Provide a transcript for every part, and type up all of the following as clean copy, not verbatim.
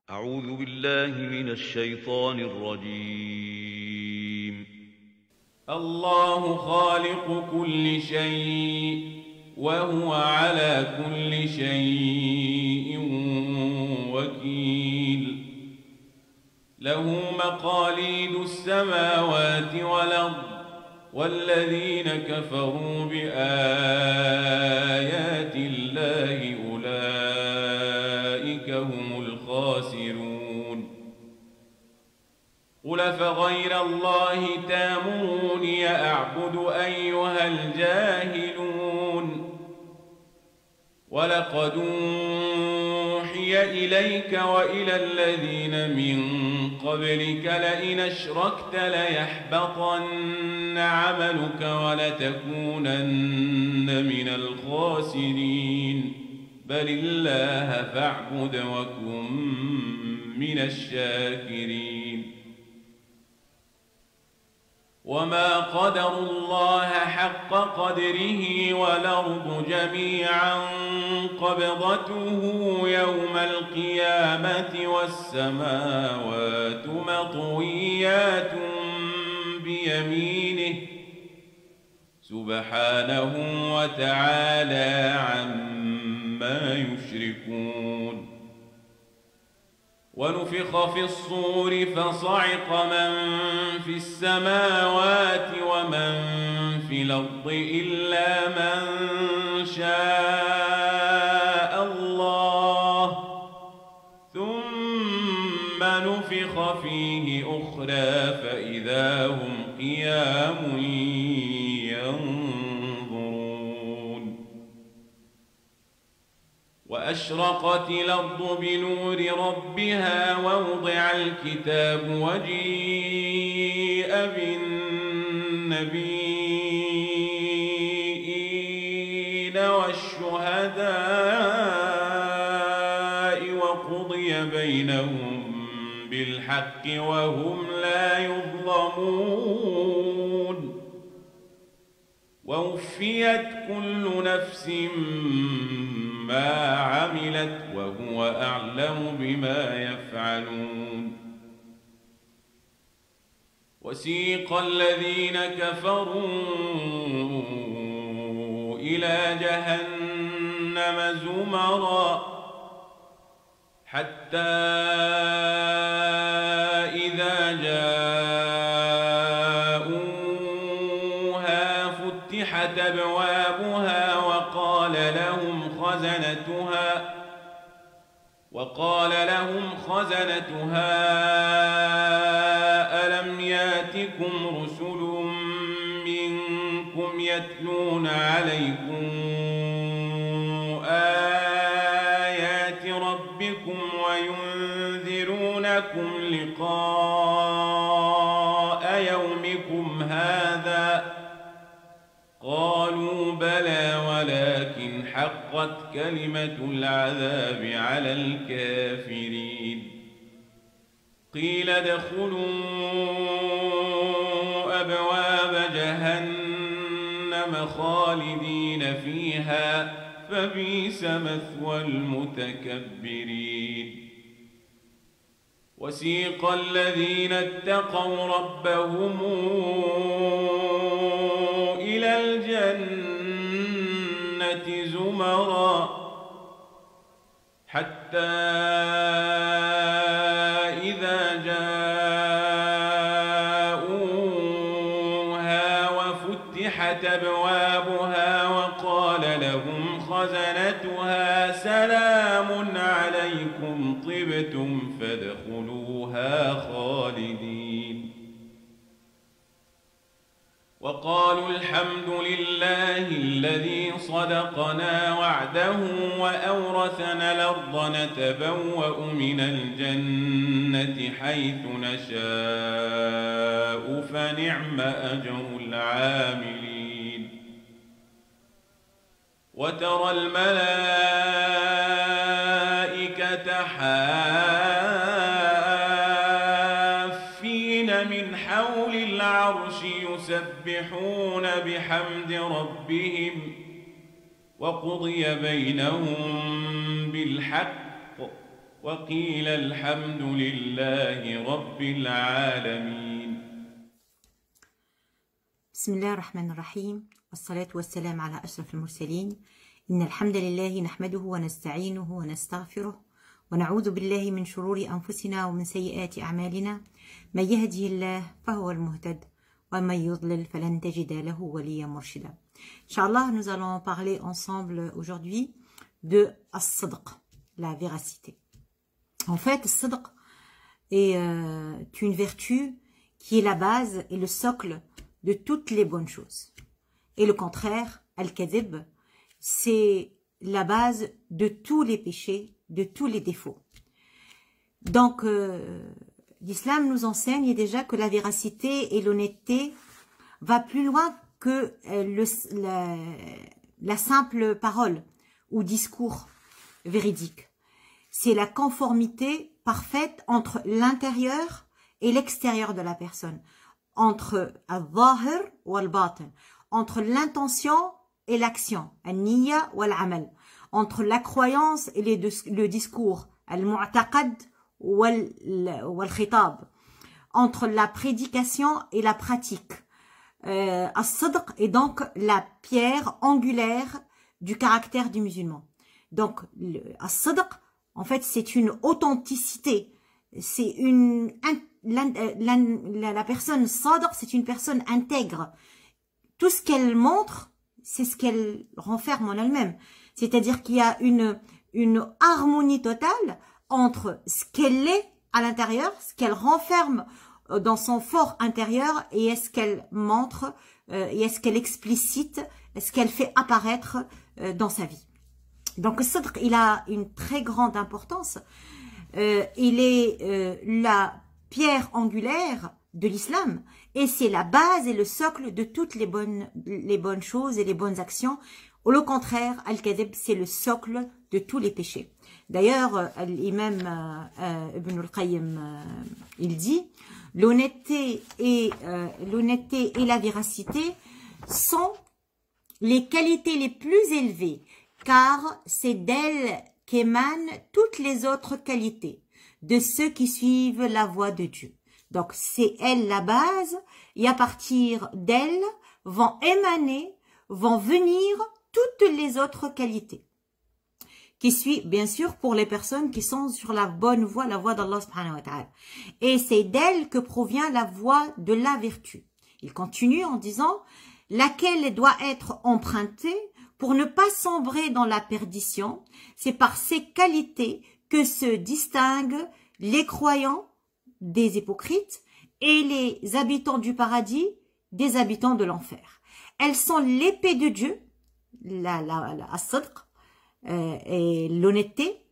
أعوذ بالله من الشيطان الرجيم. الله خالق كل شيء وهو على كل شيء وكيل. له مقاليد السماوات والأرض والذين كفروا بآيات الله أولئك هم الخاسرون. قل فغير الله تامروني أعبد أيها الجاهلون. ولقد أوحي إليك وإلى الذين من قبلك لئن أشركت ليحبطن عملك ولتكونن من الخاسرين. بل الله فاعبد وكن من الشاكرين. وما قدروا الله حق قدره والأرض جميعا قبضته يوم القيامة والسماوات مطويات بيمينه سبحانه وتعالى عما يشركون. ونفخ في الصور فصعق من في السماوات ومن في الأرض إلا من شاء الله ثم نفخ فيه أخرى فإذا هم قيام ينظرون. وأشرقت الأرض بنور ربها ووضع الكتاب وجيء بالنبيين والشهداء وقضي بينهم بالحق وهم لا يظلمون. ووفيت كل نفس ما عملت وهو أعلم بما يفعلون. وسيق الذين كفروا إلى جهنم زمرا حتى إذا جاءوها فتحت أبوابها وقال لهم خزنتها ألم ياتكم رسل منكم يتلون عليكم آيات ربكم وينذرونكم لقاء يومكم هذا قالوا بلى ولكن حقت كلمة العذاب على الكافرين. قيل ادخلوا أبواب جهنم خالدين فيها فبئس مثوى المتكبرين. وسيق الذين اتقوا ربهم إلى الجنة زمرا حتى إذا جاءوها وفتحت أبوابها وقال لهم خزنتها سلام عليكم طبتم فادخلوها خالدين. وقالوا الحمد لله الذي صدقنا وعده وأورثنا الأرض نتبوأ من الجنة حيث نشاء فنعم أجر العاملين وترى الملائكة حافين من حول العرش يسبحون بحمد ربهم وقضي بينهم بالحق وقيل الحمد لله رب العالمين. بسم الله الرحمن الرحيم، والصلاة والسلام على أشرف المرسلين. إن الحمد لله نحمده ونستعينه ونستغفره ونعوذ بالله من شرور أنفسنا ومن سيئات أعمالنا. من يهده الله فهو المهتد ومن يضلل فلن تجد له وليا مرشدا. Inch'Allah, nous allons parler ensemble aujourd'hui de as-sidq, la véracité. En fait, as-sidq est une vertu qui est la base et le socle de toutes les bonnes choses. Et le contraire, al-kadhib, c'est la base de tous les péchés, de tous les défauts. Donc, l'islam nous enseigne déjà que la véracité et l'honnêteté va plus loin que la simple parole ou discours véridique. C'est la conformité parfaite entre l'intérieur et l'extérieur de la personne, entre al-zahir ou al-batin, entre l'intention et l'action, al-niyya ou al-amal, entre la croyance et le discours, al-mu'taqad ou al-khitab, entre la prédication et la pratique. As-sidq est donc la pierre angulaire du caractère du musulman. Donc, as-sidq, en fait, c'est une authenticité. C'est la personne sadr, c'est une personne intègre. Tout ce qu'elle montre, c'est ce qu'elle renferme en elle-même. C'est-à-dire qu'il y a une harmonie totale entre ce qu'elle est à l'intérieur, ce qu'elle renferme dans son fort intérieur, et est-ce qu'elle montre, et est-ce qu'elle explicite, est-ce qu'elle fait apparaître dans sa vie. Donc le sidq, il a une très grande importance. Il est la pierre angulaire de l'islam, et c'est la base et le socle de toutes les bonnes choses et les bonnes actions. Au contraire, al-kadhib, c'est le socle de tous les péchés. D'ailleurs, l'imam Ibn al-Qayyim, il dit, l'honnêteté et la véracité sont les qualités les plus élevées, car c'est d'elles qu'émanent toutes les autres qualités de ceux qui suivent la voie de Dieu. Donc, c'est elle la base, et à partir d'elle vont émaner, vont venir toutes les autres qualités, qui suit bien sûr pour les personnes qui sont sur la bonne voie, la voie d'Allah subhanahu wa ta'ala. Et c'est d'elle que provient la voie de la vertu. Il continue en disant, laquelle doit être empruntée pour ne pas sombrer dans la perdition. C'est par ces qualités que se distinguent les croyants des hypocrites et les habitants du paradis des habitants de l'enfer. Elles sont l'épée de Dieu, as-sidq, et l'honnêteté,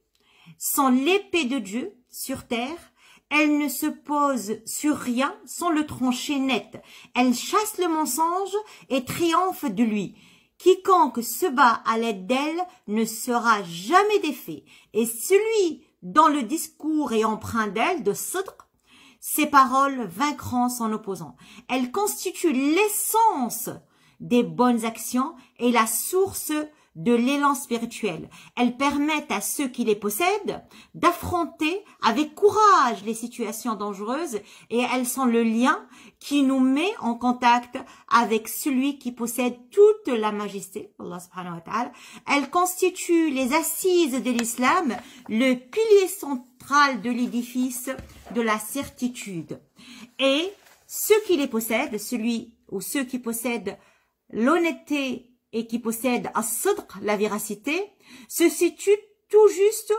sont l'épée de Dieu sur terre. Elles ne se posent sur rien sans le trancher net. Elles chassent le mensonge et triomphent de lui. Quiconque se bat à l'aide d'elles ne sera jamais défait. Et celui dont le discours est empreint d'elle, de sidq, ses paroles vaincront son opposant. Elles constituent l'essence des bonnes actions et la source de l'élan spirituel. Elles permettent à ceux qui les possèdent d'affronter avec courage les situations dangereuses, et elles sont le lien qui nous met en contact avec celui qui possède toute la majesté, Allah subhanahu wa ta'ala. Elles constituent les assises de l'islam, le pilier central de l'édifice de la certitude. Et ceux qui les possèdent, ceux qui possèdent l'honnêteté et qui possède as-sidq, la véracité, se situe tout juste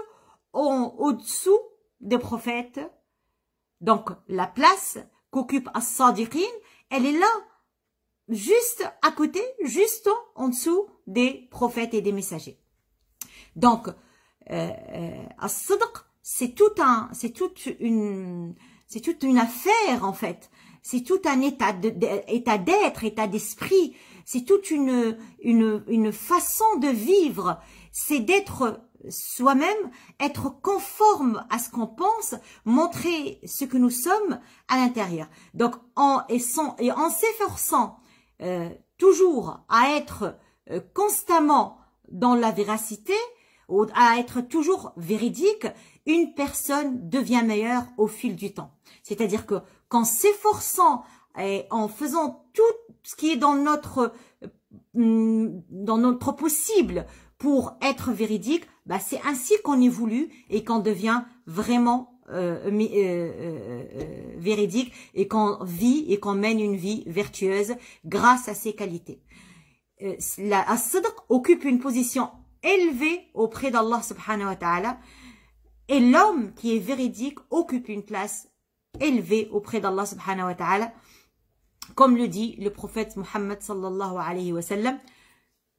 au-dessous des prophètes. Donc, la place qu'occupe as-sadiqin, elle est là. juste à côté, juste en dessous des prophètes et des messagers. Donc, as-sidq, c'est toute une affaire en fait. C'est tout un état d'être, état d'esprit. C'est toute une façon de vivre. C'est d'être soi-même, être conforme à ce qu'on pense, montrer ce que nous sommes à l'intérieur. Donc, en s'efforçant toujours à être constamment dans la véracité, ou à être toujours véridique, une personne devient meilleure au fil du temps. C'est-à-dire que qu'en s'efforçant et en faisant tout ce qui est dans notre possible pour être véridique, bah c'est ainsi qu'on évolue et qu'on devient vraiment véridique et qu'on vit et qu'on mène une vie vertueuse grâce à ces qualités. La as-sidq occupe une position élevée auprès d'Allah subhanahu wa ta'ala et l'homme qui est véridique occupe une place élevée auprès d'Allah subhanahu wa ta'ala, comme le dit le prophète Muhammad sallallahu alayhi wa sallam.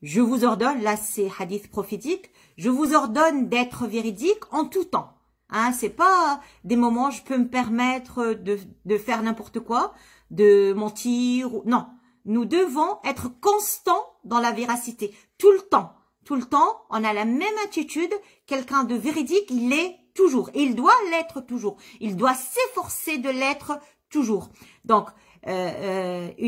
Je vous ordonne, là c'est hadith prophétique, je vous ordonne d'être véridique en tout temps. Hein, c'est pas des moments où je peux me permettre de faire n'importe quoi, de mentir. Non, nous devons être constants dans la véracité, tout le temps. Tout le temps, on a la même attitude. Quelqu'un de véridique, il l'est toujours. Et il doit l'être toujours. Il doit s'efforcer de l'être toujours. Donc, je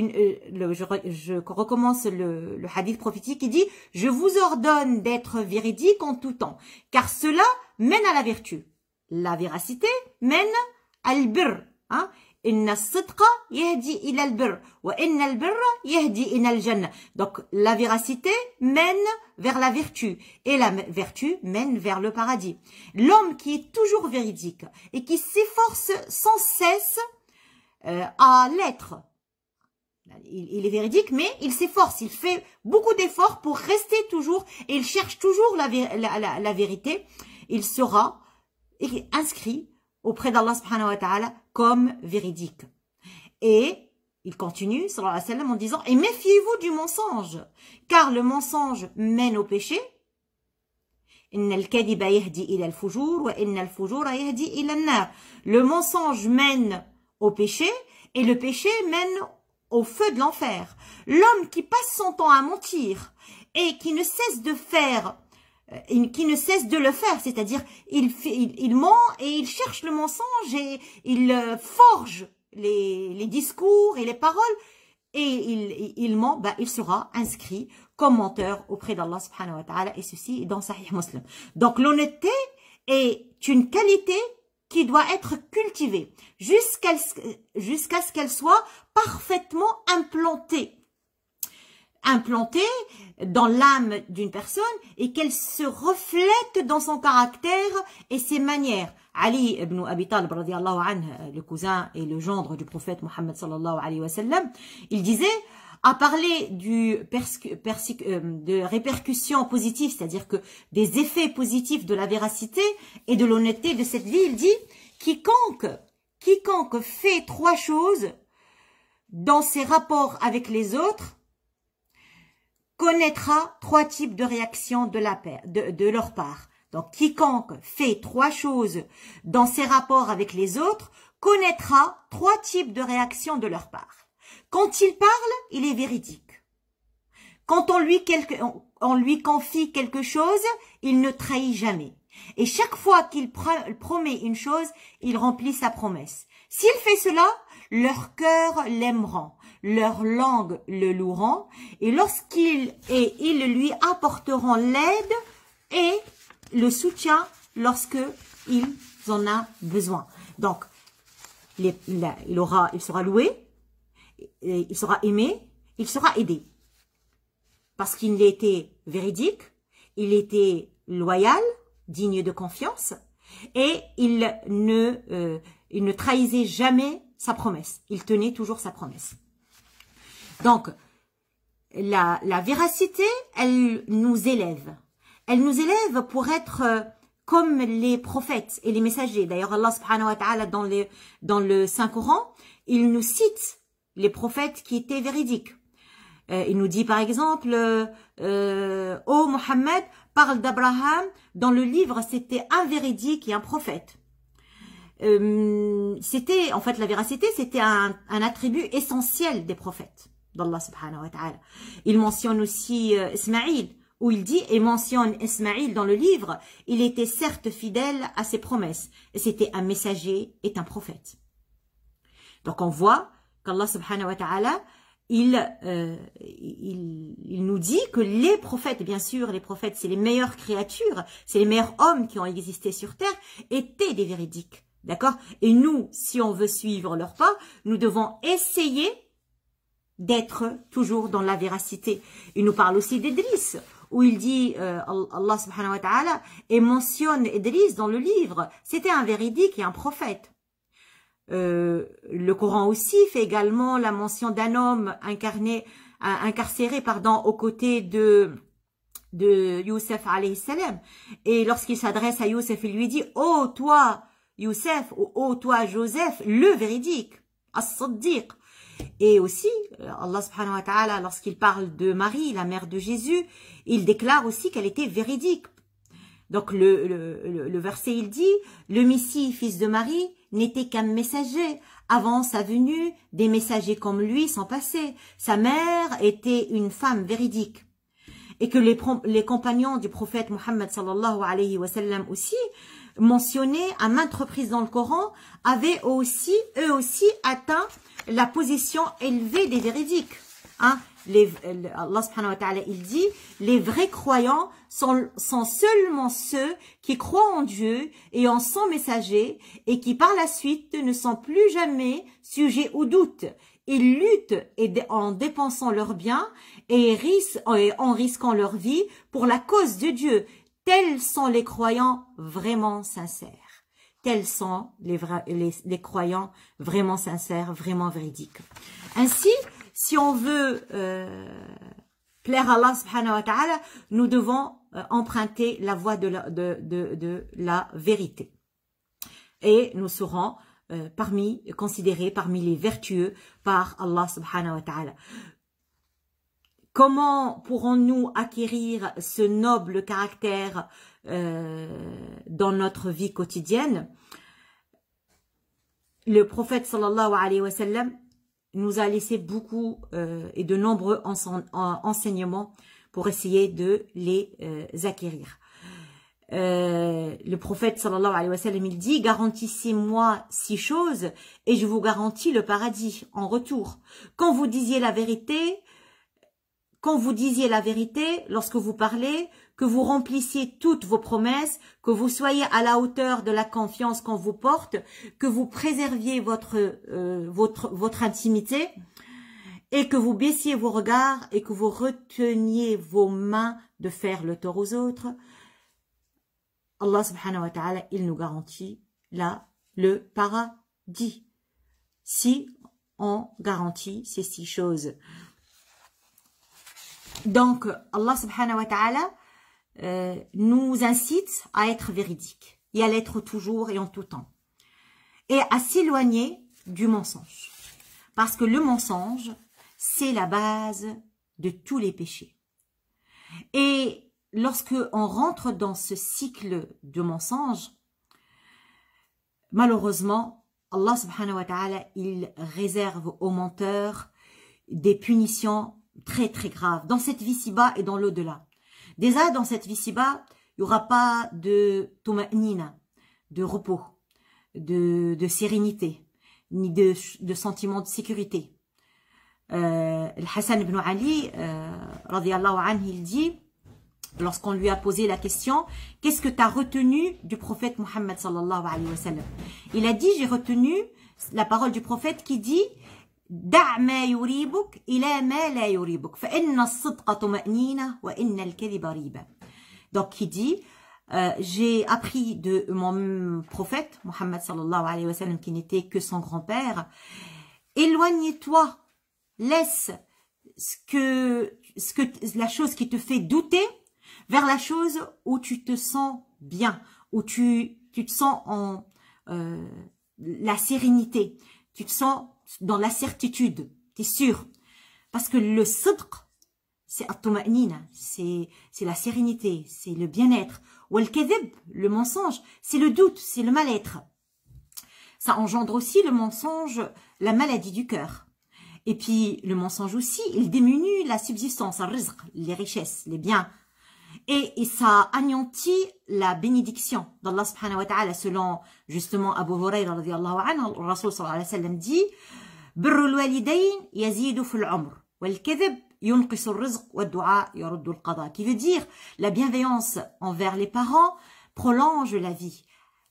recommence le hadith prophétique qui dit « Je vous ordonne d'être véridique en tout temps, car cela mène à la vertu. La véracité mène à l'birr. Hein? Inna as-sidqa yahdi ila al-birr wa inna al-birra yahdi ila al-jannah. Donc la véracité mène vers la vertu et la vertu mène vers le paradis. L'homme qui est toujours véridique et qui s'efforce sans cesse à l'être. Il est véridique, mais il s'efforce, il fait beaucoup d'efforts pour rester toujours et il cherche toujours la vérité. Il sera inscrit auprès d'Allah subhanahu wa ta'ala comme véridique. Et il continue, sallallahu alayhi wa sallam, en disant « Et méfiez-vous du mensonge, car le mensonge mène au péché. Le mensonge mène au péché et le péché mène au feu de l'enfer. L'homme qui passe son temps à mentir et qui ne cesse de le faire, c'est-à-dire il ment et il cherche le mensonge et il forge les discours et les paroles et il ment, bah, il sera inscrit comme menteur auprès d'Allah subhanahu wa ta'ala et ceci est dans Sahih Muslim. Donc l'honnêteté est une qualité qui doit être cultivée jusqu'à ce qu'elle soit parfaitement implantée dans l'âme d'une personne et qu'elle se reflète dans son caractère et ses manières. Ali ibn Abi Talib, radiyallahu anhu, le cousin et le gendre du prophète Muhammad sallallahu alayhi wa sallam, il disait, à parler de répercussions positives, c'est-à-dire que des effets positifs de la véracité et de l'honnêteté de cette vie, il dit, quiconque fait 3 choses dans ses rapports avec les autres, connaîtra 3 types de réactions de leur part. Donc, quiconque fait 3 choses dans ses rapports avec les autres, connaîtra 3 types de réactions de leur part. Quand il parle, il est véridique. Quand on lui confie quelque chose, il ne trahit jamais. Et chaque fois qu'il promet une chose, il remplit sa promesse. S'il fait cela, leur cœur l'aimeront, leur langue le loueront, et ils lui apporteront l'aide et le soutien lorsque ils en a besoin. Donc, il sera loué, il sera aimé, il sera aidé. Parce qu'il était véridique, il était loyal, digne de confiance, et il ne trahissait jamais sa promesse. Il tenait toujours sa promesse. Donc, la véracité, elle nous élève. Elle nous élève pour être comme les prophètes et les messagers. D'ailleurs, Allah subhanahu wa ta'ala, dans le Saint-Coran, il nous cite les prophètes qui étaient véridiques. Il nous dit par exemple, ô Mohammed, parle d'Abraham, dans le livre c'était un véridique et un prophète. C'était, en fait, la véracité, c'était un attribut essentiel des prophètes d'Allah subhanahu wa ta'ala. Il mentionne aussi Ismaïl, où il dit, et mentionne Ismaïl dans le livre, il était certes fidèle à ses promesses, et c'était un messager et un prophète. Donc on voit qu'Allah subhanahu wa ta'ala, il nous dit que les prophètes, bien sûr, les prophètes, c'est les meilleures créatures, c'est les meilleurs hommes qui ont existé sur terre, étaient des véridiques. D'accord? Et nous, si on veut suivre leurs pas, nous devons essayer d'être toujours dans la véracité. Il nous parle aussi d'Idris, où il dit, Allah subhanahu wa ta'ala, et mentionne Idris dans le livre, c'était un véridique et un prophète. Le Coran aussi fait également la mention d'un homme incarcéré aux côtés de Youssef alayhi salam. Et lorsqu'il s'adresse à Youssef, il lui dit, oh toi Youssef, ou oh toi Joseph, le véridique, as-Siddiq. Et aussi, Allah subhanahu wa ta'ala, lorsqu'il parle de Marie, la mère de Jésus, il déclare aussi qu'elle était véridique. Donc le verset, il dit, le Messie, fils de Marie, n'était qu'un messager. Avant sa venue, des messagers comme lui sont passés. Sa mère était une femme véridique. Et que les compagnons du prophète Mohammed sallallahu alayhi wa sallam aussi, mentionnés à maintes reprises dans le Coran, avaient eux aussi atteint la position élevée des véridiques. Hein? Allah subhanahu wa ta'ala, il dit, les vrais croyants sont seulement ceux qui croient en Dieu et en son messager et qui par la suite ne sont plus jamais sujets au doute. Ils luttent en dépensant leurs biens et en risquant leur vie pour la cause de Dieu. Tels sont les croyants vraiment sincères. Tels sont les croyants vraiment sincères, vraiment véridiques. Ainsi, si on veut plaire à Allah subhanahu wa ta'ala, nous devons emprunter la voie de la vérité. Et nous serons considérés parmi les vertueux par Allah subhanahu wa ta'ala. Comment pourrons-nous acquérir ce noble caractère dans notre vie quotidienne? Le prophète sallallahu alayhi wa sallam nous a laissé beaucoup et de nombreux enseignements pour essayer de les acquérir. Le prophète sallallahu alayhi wa sallam, il dit, garantissez-moi 6 choses et je vous garantis le paradis en retour. Quand vous disiez la vérité, lorsque vous parlez, que vous remplissiez toutes vos promesses, que vous soyez à la hauteur de la confiance qu'on vous porte, que vous préserviez votre intimité et que vous baissiez vos regards et que vous reteniez vos mains de faire le tort aux autres. Allah subhanahu wa ta'ala, il nous garantit là le paradis. Si on garantit ces 6 choses. Donc, Allah subhanahu wa ta'ala nous incite à être véridiques et à l'être toujours et en tout temps. Et à s'éloigner du mensonge. Parce que le mensonge, c'est la base de tous les péchés. Et lorsque on rentre dans ce cycle de mensonge, malheureusement, Allah subhanahu wa ta'ala, il réserve aux menteurs des punitions très très grave dans cette vie ci-bas et dans l'au-delà. Déjà dans cette vie ci-bas, il n'y aura pas de tuma'nina, de repos, de sérénité, ni de sentiment de sécurité. Hassan ibn Ali, radiyallahu anhu, il dit, lorsqu'on lui a posé la question, qu'est-ce que tu as retenu du prophète Mohammed sallallahu alayhi wa sallam? Il a dit, j'ai retenu la parole du prophète qui dit, دع ما يريبك إلى ما لا يريبك فإن الصدق طمأنينة وإن الكذب ريبة. Donc il dit, j'ai appris de mon prophète Mohammed sallallahu alayhi wa sallam qui n'était que son grand-père, éloigne-toi, laisse la chose qui te fait douter vers la chose où tu te sens bien, où tu te sens en la sérénité, tu te sens dans la certitude, tu es sûr. Parce que le sidq, c'est at-tuma'nina, c'est la sérénité, c'est le bien-être. Wal-kadhib, le mensonge, c'est le doute, c'est le mal-être. Ça engendre aussi le mensonge, la maladie du cœur. Et puis, le mensonge aussi, il diminue la subsistance, al-rizq, les richesses, les biens. Et ça anéantit la bénédiction d'Allah subhanahu wa ta'ala, selon justement Abu Hurayra radiyallahu anhu, le Rasul sallallahu alayhi wa sallam dit « Birrul walidayn yazidu fil umr, wal kadhib yunqisu al-rizq, wa du'a yaruddu al-qada » qui veut dire la bienveillance envers les parents prolonge la vie.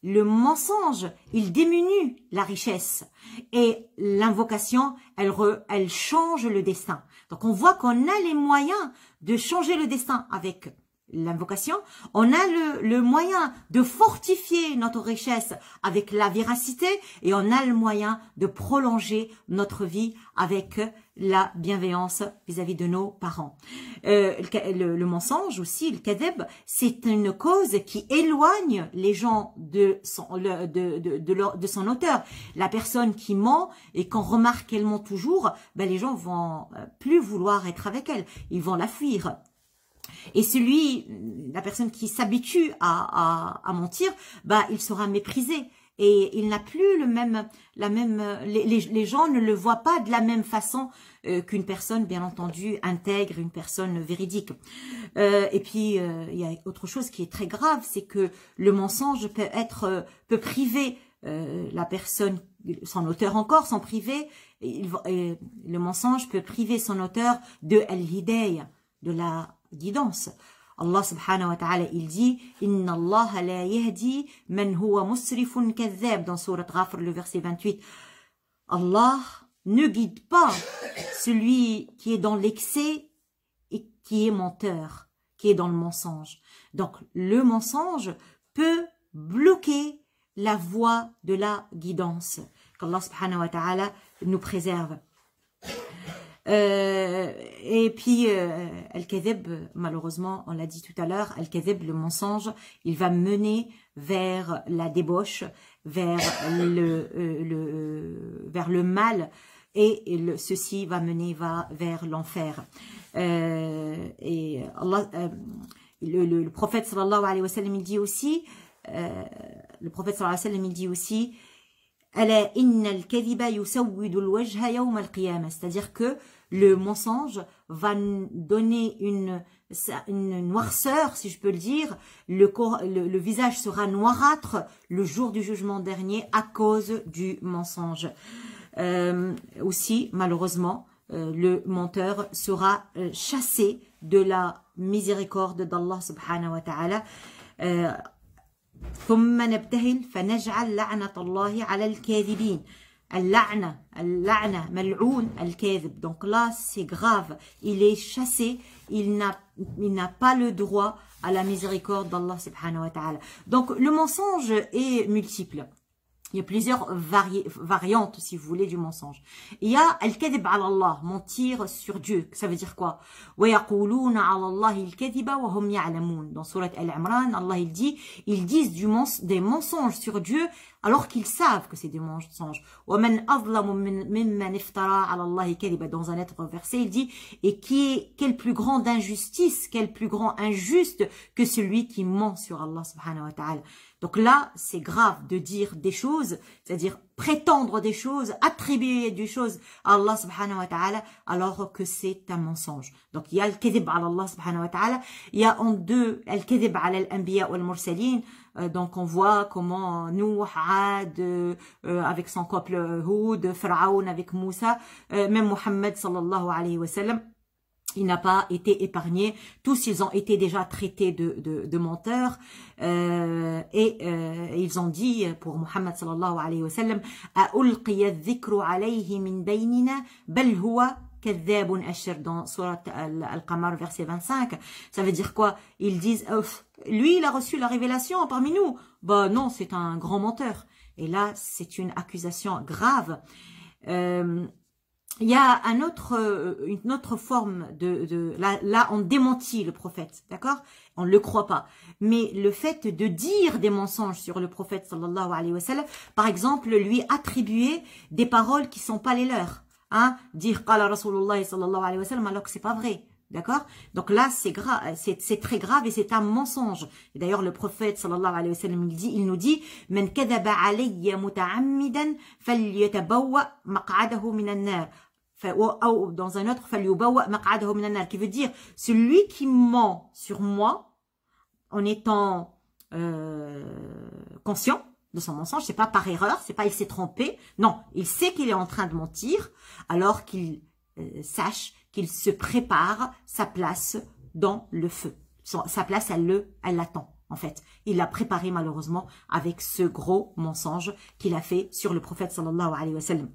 Le mensonge, il diminue la richesse et l'invocation, elle change le destin. Donc on voit qu'on a les moyens de changer le destin avec l'invocation. On a le moyen de fortifier notre richesse avec la véracité et on a le moyen de prolonger notre vie avec la bienveillance vis-à-vis de nos parents. Le mensonge aussi, le kadhib, c'est une cause qui éloigne les gens de son auteur. La personne qui ment et qu'on remarque qu'elle ment toujours, ben les gens vont plus vouloir être avec elle, ils vont la fuir. Et la personne qui s'habitue à mentir, bah, il sera méprisé. Et il n'a plus les gens ne le voient pas de la même façon qu'une personne, bien entendu, intègre, une personne véridique. Et puis, il y a autre chose qui est très grave, c'est que le mensonge peut priver la personne, son auteur encore, son privé, le mensonge peut priver son auteur de al-hidayah, de la guidance. Allah subhanahu wa ta'ala, il dit Inna Allah la yahdi man huwa musrifun kadhab dans sourate Ghafir, le verset 28. Allah ne guide pas celui qui est dans l'excès et qui est menteur, qui est dans le mensonge. Donc le mensonge peut bloquer la voie de la guidance. Qu'Allah subhanahu wa ta'ala nous préserve. Et puis al-kadhib, malheureusement, on l'a dit tout à l'heure, al-kadhib, le mensonge, il va mener vers la débauche, vers le mal, et ceci va mener vers l'enfer. Et Allah, le prophète sallallahu alayhi wa sallam, il dit aussi, c'est-à-dire que le mensonge va donner une noirceur, si je peux le dire. Le visage sera noirâtre le jour du jugement dernier à cause du mensonge. Aussi, malheureusement, le menteur sera chassé de la miséricorde d'Allah subhanahu wa ta'ala. ثم نبتهل فنجعل لعنة الله على الكاذبين. اللعنة ملعون الكاذب. Donc là, c'est grave. Il est chassé. Il n'a pas le droit à la miséricorde d'Allah subhanahu wa ta'ala. Donc le mensonge est multiple. Il y a plusieurs variantes, si vous voulez, du mensonge. Il y a al-kadhib ala Allah, mentir sur Dieu. Ça veut dire quoi? وَيَقُولُونَ عَلَى اللَّهِ الْكَذِبَ وَهُمْ يَعْلَمُونَ. Dans sourate Al-Imran, Allah il dit, ils disent des mensonges sur Dieu alors qu'ils savent que c'est des mensonges. وَمَنْ أَظْلَمُ مِمَّنِ افْتَرَى عَلَى اللَّهِ كَذِبًا. Dans un autre verset, il dit, et quel plus grand injustice, quel plus grand injuste que celui qui ment sur Allah subhanahu wa ta'ala. Donc là, c'est grave de dire des choses, c'est-à-dire prétendre des choses, attribuer des choses à Allah subhanahu wa ta'ala, alors que c'est un mensonge. Donc il y a al-kadhib ala Allah subhanahu wa ta'ala, il y a en deux, al-kadhib ala al-anbiya wal mursalin. Donc on voit comment Nuh, Ad, avec son couple Houd, Pharaon avec Moussa, même Muhammad sallallahu alayhi wa sallam, il n'a pas été épargné. Tous, ils ont été déjà traités de menteurs. Ils ont dit pour Muhammad sallallahu alayhi wa sallam, أَأُلْقِيَ الذِّكْرُ عَلَيْهِ مِنْ بَيْنِنَا بَلْ هُوَ كَذَّابٌ أَشِرٌ. Dans Surat Al-Qamar, verset 25. Ça veut dire quoi? Ils disent, lui, il a reçu la révélation parmi nous. Bah non, c'est un grand menteur. Et là, c'est une accusation grave. Il y a une autre forme là, on démentit le prophète, d'accord? On ne le croit pas. Mais le fait de dire des mensonges sur le prophète, sallallahu alayhi wa sallam, par exemple, lui attribuer des paroles qui sont pas les leurs. Hein? Dire, qala Rasulullah, sallallahu alayhi wa sallam, alors que c'est pas vrai. D'accord? Donc là, c'est grave, c'est très grave et c'est un mensonge. Et d'ailleurs, le prophète, sallallahu alayhi wa sallam, il nous dit, Men kadhaba alayya muta'ammidan falyatabawwa maq'adahu minan nar. Ou dans un autre, falyubawwa maq'adahu minan nar, qui veut dire, celui qui ment sur moi, en étant conscient de son mensonge, c'est pas par erreur, c'est pas il s'est trompé, non, il sait qu'il est en train de mentir, alors qu'il sache qu'il se prépare sa place dans le feu. Sa place, elle l'attend, en fait. Il l'a préparé, malheureusement, avec ce gros mensonge qu'il a fait sur le prophète, sallallahu alayhi wa sallam.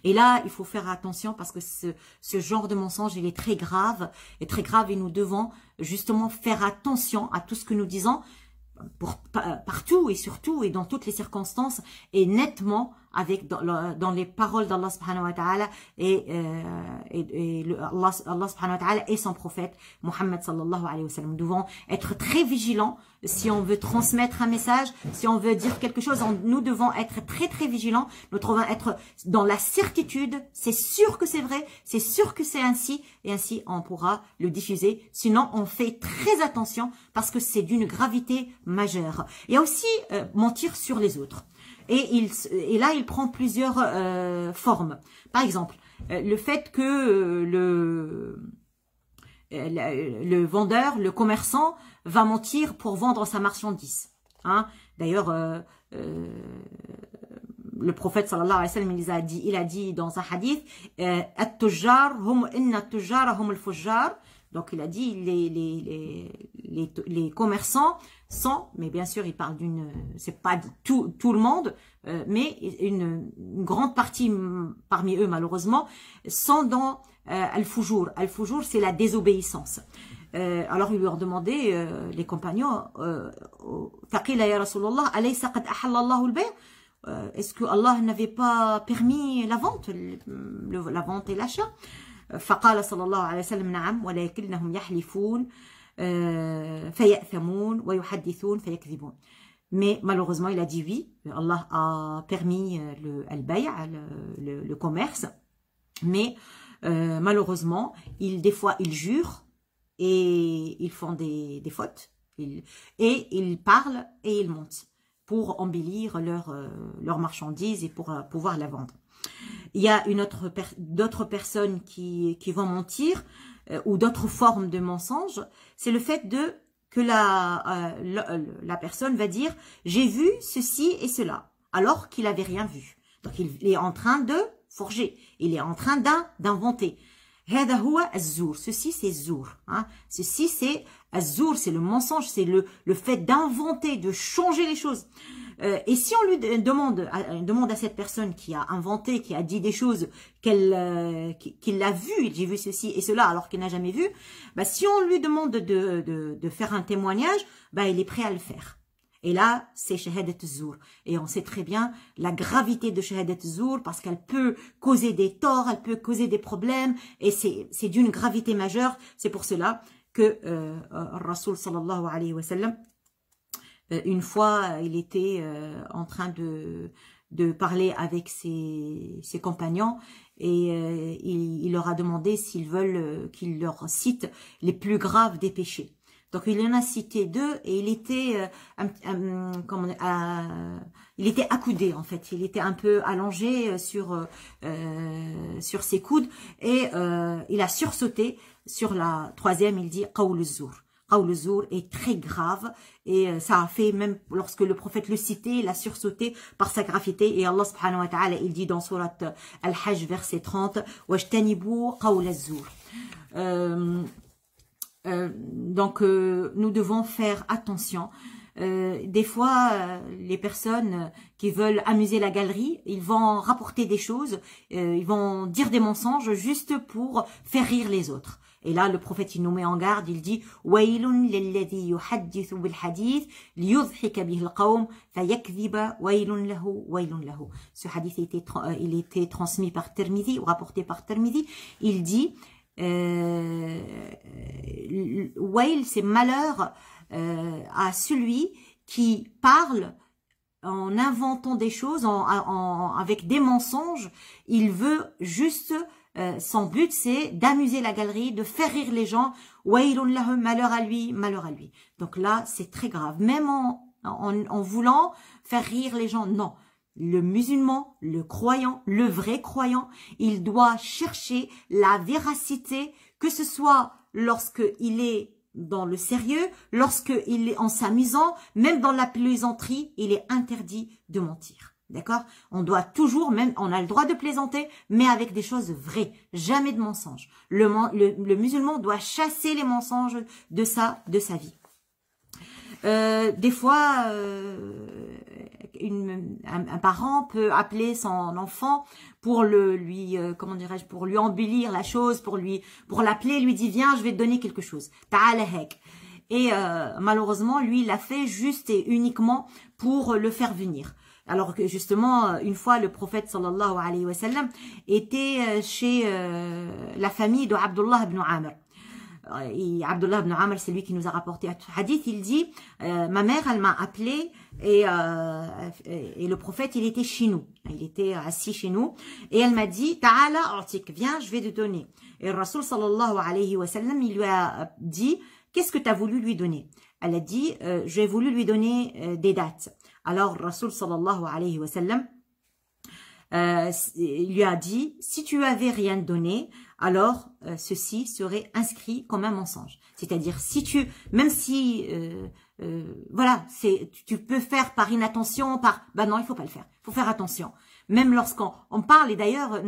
Et là, il faut faire attention parce que ce genre de mensonge, il est très grave. Et nous devons justement faire attention à tout ce que nous disons partout et surtout et dans toutes les circonstances et nettement avec dans les paroles d'Allah subhanahu wa ta'ala Allah subhanahu wa ta'ala et son prophète Muhammad sallallahu alayhi wa sallam. Nous devons être très vigilants si on veut transmettre un message, si on veut dire quelque chose, nous devons être très vigilants, nous devons être dans la certitude, c'est sûr que c'est vrai, c'est sûr que c'est ainsi, et ainsi on pourra le diffuser, sinon on fait très attention parce que c'est d'une gravité majeure. Il y a aussi mentir sur les autres. Et là, il prend plusieurs formes. Par exemple, le fait que le vendeur, le commerçant, va mentir pour vendre sa marchandise. Hein? D'ailleurs, le prophète sallallahu alayhi wa sallam, il a dit dans un hadith, At-tujjar hum inna at-tujjara hum al-fujjar. Donc il a dit les commerçants sont, mais bien sûr il parle c'est pas tout le monde, mais une grande partie parmi eux malheureusement sont dans al-fujur. Al-fujur, c'est la désobéissance. Alors il leur demandait, les compagnons, Faqila ya Rasulallah, alaysa qad ahalla Allahu al-bay'? Est-ce que Allah n'avait pas permis la vente et l'achat? فقال صلى الله عليه وسلم نعم ولكنهم يحلفون فيأثمون ويحدثون فيكذبون. Mais malheureusement il a dit oui, Allah a permis le commerce, mais malheureusement des fois ils jurent et ils font des fautes et ils parlent et ils mentent pour embellir leur marchandise et pour pouvoir la vendre. Il y a d'autres personnes qui vont mentir ou d'autres formes de mensonges. C'est le fait que la personne va dire « j'ai vu ceci et cela » alors qu'il n'avait rien vu. Donc il est en train de forger, il est en train d'inventer. هذا هو الزور. Ceci c'est zour. Hein? Ceci c'est الزور, c'est le mensonge, c'est le fait d'inventer, de changer les choses. Et si on lui demande à cette personne qui a inventé, qui a dit des choses qu'il a vues, j'ai vu ceci et cela alors qu'il n'a jamais vu, bah, si on lui demande de faire un témoignage, bah, il est prêt à le faire. Et là, c'est shahadat az-zour. Et on sait très bien la gravité de shahadat az-zour parce qu'elle peut causer des torts, elle peut causer des problèmes et c'est d'une gravité majeure. C'est pour cela que Rasoul sallallahu alayhi wa sallam, une fois, il était en train de parler avec ses compagnons et il leur a demandé s'ils veulent qu'il leur cite les plus graves des péchés. Donc il en a cité deux et il était accoudé en fait, il était un peu allongé sur ses coudes et il a sursauté sur la troisième. Il dit qawl az-zour. Qawl az-zour est très grave et ça a fait même lorsque le prophète le citait, il a sursauté par sa gravité. Et Allah subhanahu wa ta'ala, il dit dans surat Al-Hajj verset 30 wajtanibu qawl az-zour. Donc nous devons faire attention. Des fois, les personnes qui veulent amuser la galerie, ils vont rapporter des choses, ils vont dire des mensonges juste pour faire rire les autres. Et là, le prophète, il nous met en garde, il dit « Waylun lilladhi yuhaddithu bil hadith liyudhhika bihi al-qawm fayakdhiba waylun lahu waylun lahu ». Ce hadith, il était transmis par Tirmidhi ou rapporté par Tirmidhi. Il dit Wail, c'est malheur à celui qui parle en inventant des choses, avec des mensonges. Il veut juste son but c'est d'amuser la galerie, de faire rire les gens. Waylun lahum, malheur à lui, malheur à lui. Donc là, c'est très grave. Même en voulant faire rire les gens, non. Le musulman, le croyant, le vrai croyant, il doit chercher la véracité, que ce soit lorsqu'il est dans le sérieux, lorsqu'il est en s'amusant, même dans la plaisanterie, il est interdit de mentir. D'accord? On doit toujours, même, on a le droit de plaisanter, mais avec des choses vraies, jamais de mensonges. Le musulman doit chasser les mensonges de sa vie. Des fois, un parent peut appeler son enfant pour comment dirais-je, pour lui embellir la chose, pour l'appeler, lui dit viens, je vais te donner quelque chose. Ta'ala hek. Et malheureusement, lui, il l'a fait juste et uniquement pour le faire venir. Alors que justement, une fois, le prophète sallallahu alayhi wa sallam était chez la famille de Abdullah ibn Amr. Et Abdullah ibn Amr, c'est lui qui nous a rapporté un hadith. Il dit, ma mère, elle m'a appelé et le prophète, il était chez nous. Il était assis chez nous. Et elle m'a dit, ta'ala a'tik, viens, je vais te donner. Et le Rasul sallallahu alayhi wa sallam, il lui a dit, qu'est-ce que tu as voulu lui donner? Elle a dit, j'ai voulu lui donner des dates. Alors, Rasul sallallahu alayhi wa sallam, il lui a dit, si tu avais rien donné, alors ceci serait inscrit comme un mensonge. C'est-à-dire, même si, voilà, tu peux faire par inattention, non, il faut pas le faire. Il faut faire attention. Même lorsqu'on parle, et d'ailleurs,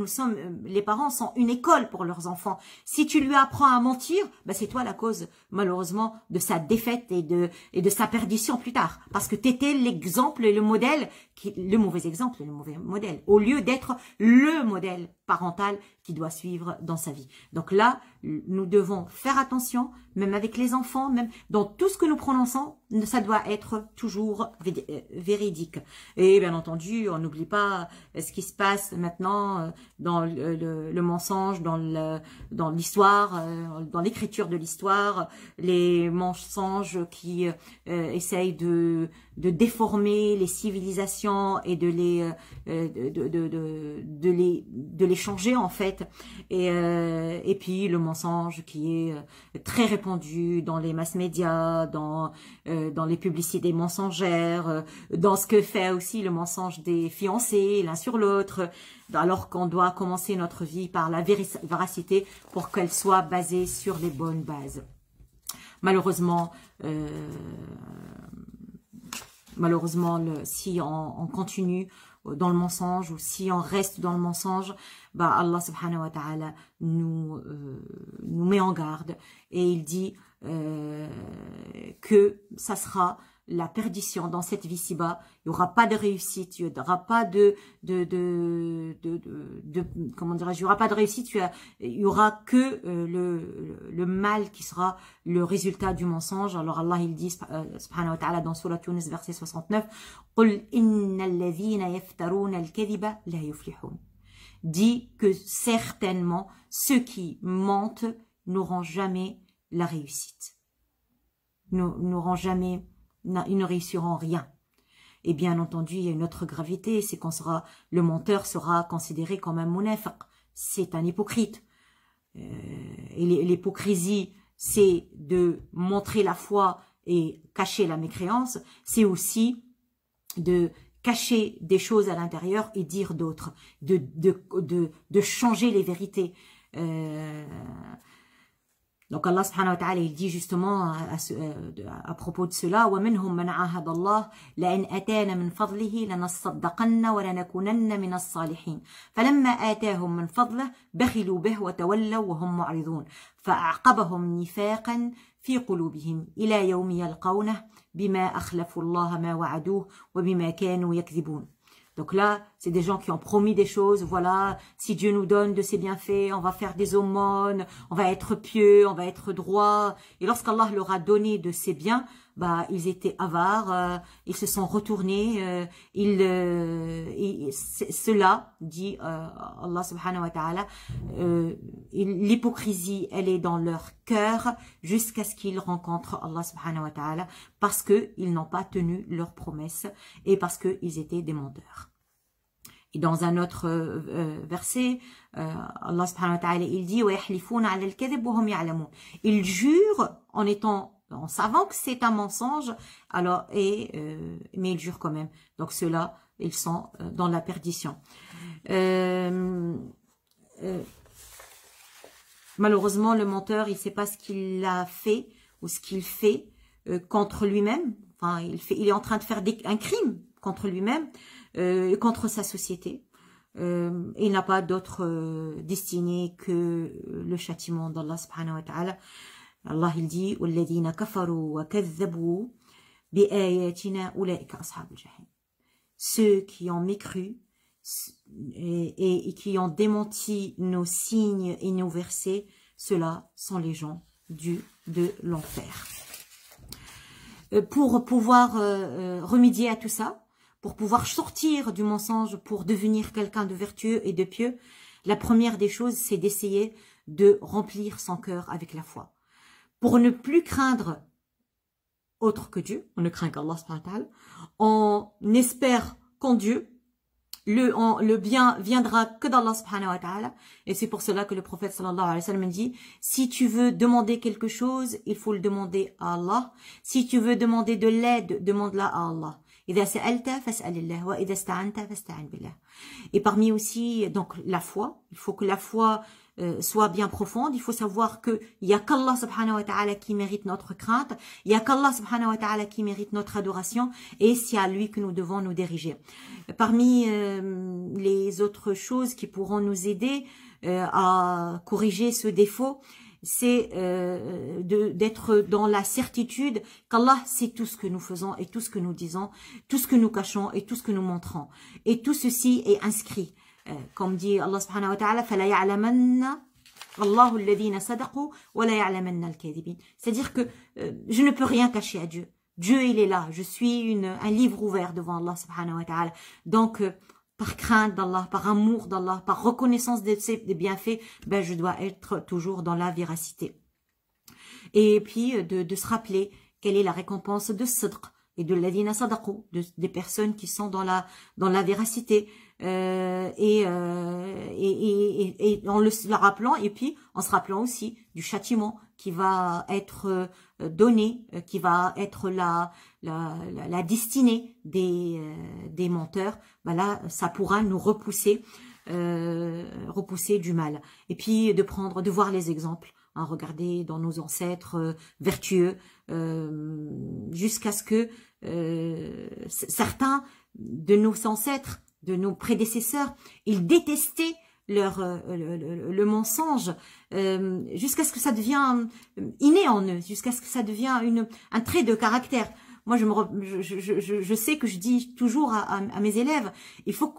les parents sont une école pour leurs enfants. Si tu lui apprends à mentir, c'est toi la cause, malheureusement, de sa défaite et de sa perdition plus tard. Parce que t'étais l'exemple et le modèle, le mauvais exemple, le mauvais modèle, au lieu d'être le modèle parental qu'il doit suivre dans sa vie. Donc là, nous devons faire attention, même avec les enfants, même dans tout ce que nous prononçons, ça doit être toujours véridique. Et bien entendu, on n'oublie pas ce qui se passe maintenant dans le mensonge, dans l'histoire, dans l'écriture de l'histoire, les mensonges qui essayent de déformer les civilisations et de les changer en fait. Et puis le mensonge qui est très répandu dans les mass médias, dans les publicités mensongères, dans ce que fait aussi le mensonge des fiancés l'un sur l'autre, alors qu'on doit commencer notre vie par la véracité pour qu'elle soit basée sur les bonnes bases. Malheureusement, si on continue dans le mensonge ou si on reste dans le mensonge, Allah subhanahu wa ta'ala nous met en garde et il dit que ça sera la perdition dans cette vie ci-bas. Il n'y aura pas de réussite, il n'y aura pas comment dirais-je, il n'y aura pas de réussite, il y aura que le mal qui sera le résultat du mensonge. Alors Allah il dit subhanahu wa ta'ala dans Surat Yunus verset 69, قُلْ إِنَّ الَّذِينَ يَفْتَرُونَ الْكَذِبَ لَا يُفْلِحُونَ. Dit que certainement ceux qui mentent n'auront jamais la réussite. N'auront jamais, ils ne réussiront rien. Et bien entendu, il y a une autre gravité, c'est le menteur sera considéré comme un munafiq. C'est un hypocrite. Et l'hypocrisie, c'est de montrer la foi et cacher la mécréance. C'est aussi de cacher des choses à l'intérieur et dire d'autres. De changer les vérités. Donc Allah subhanahu wa ta'ala il dit justement à propos de cela وَمِنْهُمْ مَنْ عَاهَدَ اللَّهِ لَإِنْ أَتَانَ مِنْ فَضْلِهِ لَنَصَّدَّقَنَّ وَلَنَكُونَنَّ مِنَ الصَّالِحِينَ فَلَمَّا آتَاهُمْ مِنْ فَضْلِهِ بَخِلُوا بِهِ وَتَوَلَّوْا وَهُمْ مُعْرِضُونَ فَأَعْقَبَهُمْ نِفَاقًا في قلوبهم إلى يوم يلقونه بما أخلفوا الله ما وعدوه وبما كانوا يكذبون. Donc là, c'est des gens qui ont promis des choses. Voilà, si Dieu nous donne de ses bienfaits, on va faire des aumônes, on va être pieux, on va être droit. Et lorsqu'Allah leur a donné de ses biens, ils étaient avares, ils se sont retournés. Cela, dit Allah subhanahu wa ta'ala, l'hypocrisie, elle est dans leur cœur jusqu'à ce qu'ils rencontrent Allah subhanahu wa ta'ala parce qu'ils n'ont pas tenu leurs promesses et parce qu'ils étaient des menteurs. Et dans un autre verset, Allah subhanahu wa ta'ala, il dit وَيَحْلِفُونَ عَلَى الْكَذِبِ وَهُمْ يَعْلَمُونَ. Ils jurent en savant que c'est un mensonge, alors mais ils jurent quand même. Donc ceux-là, ils sont dans la perdition. Malheureusement, le menteur, il sait pas ce qu'il a fait ou ce qu'il fait contre lui-même. Enfin, il est en train de faire un crime contre lui-même, contre sa société. Il n'a pas d'autre destinée que le châtiment d'Allah subhanahu wa ta'ala. Allah il dit وَالَّذِينَ كَفَرُوا وَكَذَّبُوا بِآيَاتِنَا أُولَئِكَ أَصْحَابُ الْجَحِيمِ. Ceux qui ont mécru et qui ont démenti nos signes et nos versets, ceux-là sont les gens de l'enfer. Pour pouvoir remédier à tout ça, pour pouvoir sortir du mensonge, pour devenir quelqu'un de vertueux et de pieux, la première des choses, c'est d'essayer de remplir son cœur avec la foi. Pour ne plus craindre autre que Dieu, on ne craint qu'Allah subhanahu wa ta'ala, on espère qu'en Dieu, le bien viendra que d'Allah subhanahu wa ta'ala, et c'est pour cela que le prophète sallallahu alayhi wa sallam dit, si tu veux demander quelque chose, il faut le demander à Allah. Si tu veux demander de l'aide, demande-la à Allah. Et parmi aussi, donc, la foi, il faut que la foi soit bien profonde. Il faut savoir que il y a qu'Allah subhanahu wa ta'ala qui mérite notre crainte, il y a qu'Allah subhanahu wa ta'ala qui mérite notre adoration, et c'est à lui que nous devons nous diriger. Parmi les autres choses qui pourront nous aider à corriger ce défaut, c'est d'être dans la certitude qu'Allah sait tout ce que nous faisons et tout ce que nous disons, tout ce que nous cachons et tout ce que nous montrons. Et tout ceci est inscrit. Comme dit Allah subhanahu wa ta'ala, فَلَا يَعْلَمَنَّ اللَّهُ الَّذِينَ صَدَقُوا وَلَا يَعْلَمَنَّ الْكَاذِبِينَ. C'est-à-dire que je ne peux rien cacher à Dieu. Dieu, il est là. Je suis un livre ouvert devant Allah subhanahu wa ta'ala. Donc, par crainte d'Allah, par amour d'Allah, par reconnaissance de ses bienfaits, ben je dois être toujours dans la véracité. Et puis de se rappeler quelle est la récompense de Sidq et de ladina sadaqou, des personnes qui sont dans la véracité, et en le rappelant, et puis en se rappelant aussi du châtiment qui va être donné, qui va être la destinée des menteurs. Ben là, ça pourra nous repousser du mal. Et puis de voir les exemples. Hein, regarder dans nos ancêtres vertueux, jusqu'à ce que certains de nos ancêtres, de nos prédécesseurs, ils détestaient le mensonge, jusqu'à ce que ça devienne inné en eux, jusqu'à ce que ça devienne un trait de caractère. Moi, je sais que je dis toujours à mes élèves, il faut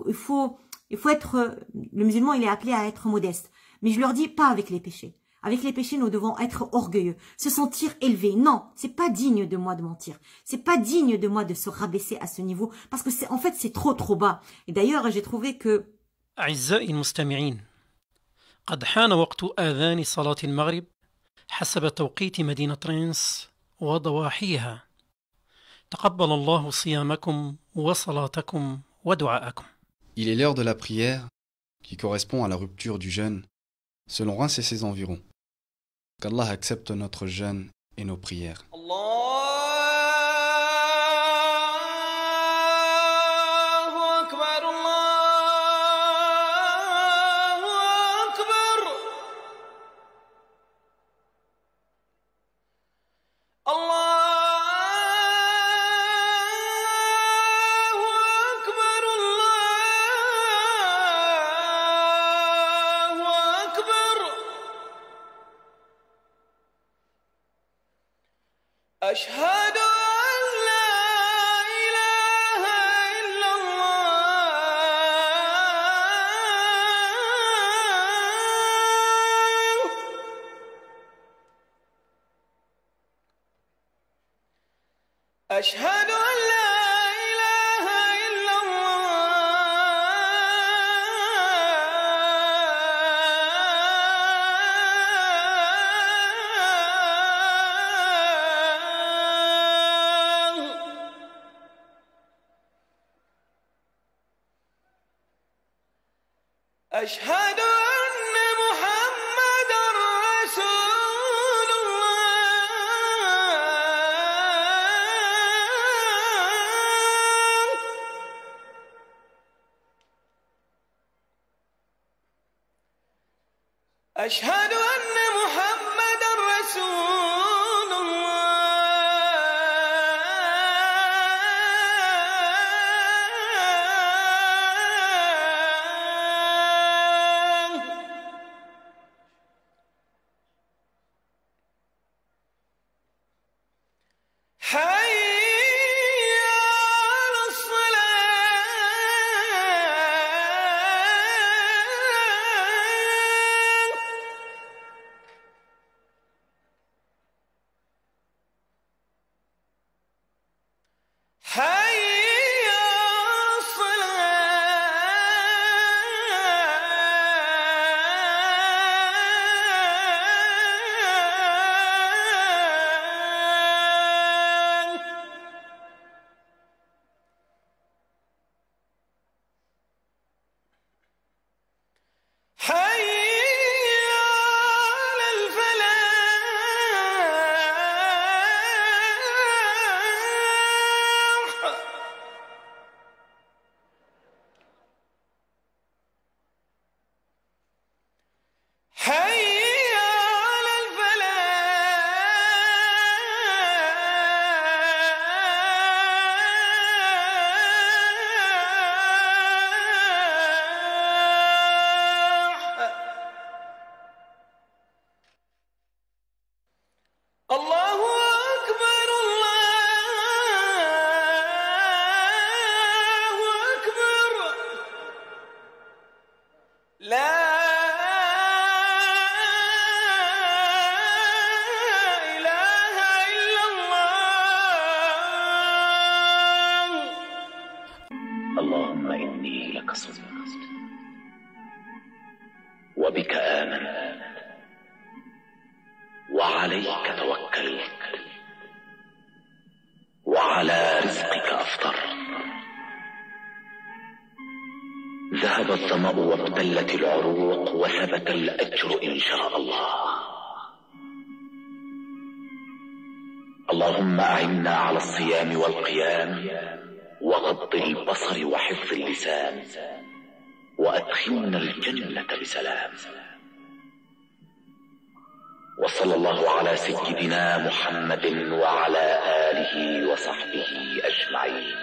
être, le musulman, il est appelé à être modeste. Mais je leur dis pas avec les péchés. Avec les péchés, nous devons être orgueilleux, se sentir élevés. Non, c'est pas digne de moi de mentir. C'est pas digne de moi de se rabaisser à ce niveau, parce que en fait, c'est trop bas. Et d'ailleurs, j'ai trouvé que أعزائي المستمعين، قد حان وقت آذان صلاة المغرب حسب توقيت مدينة رينس وضواحيها. تقبل الله صيامكم وصلاتكم ودعاءكم. Il est l'heure de la prière qui correspond à la rupture du jeûne selon Reims et ses environs. Qu'Allah accepte notre jeûne et nos prières. أشهد أن لا إله إلا الله أشهد أن لا إله إلا الله أشهد أن محمدا رسول الله. أشهد أن محمدا رسول الله. حي على الصلاة. حي على الصلاة. حي على الفلاح. حي على الفلاح. الله أكبر الله أكبر. لا إله إلا الله. اللهم إني لك صدقت وبك آمنت وعليك توكلت وعلى رزقك أفطرت. ذهب الظمأ وابتلت العروق وثبت الأجر إن شاء الله. اللهم أعنا على الصيام والقيام وغض البصر وحفظ اللسان وأدخلنا الجنة بسلام. وصلى الله على سيدنا محمد وعلى آله وصحبه أجمعين.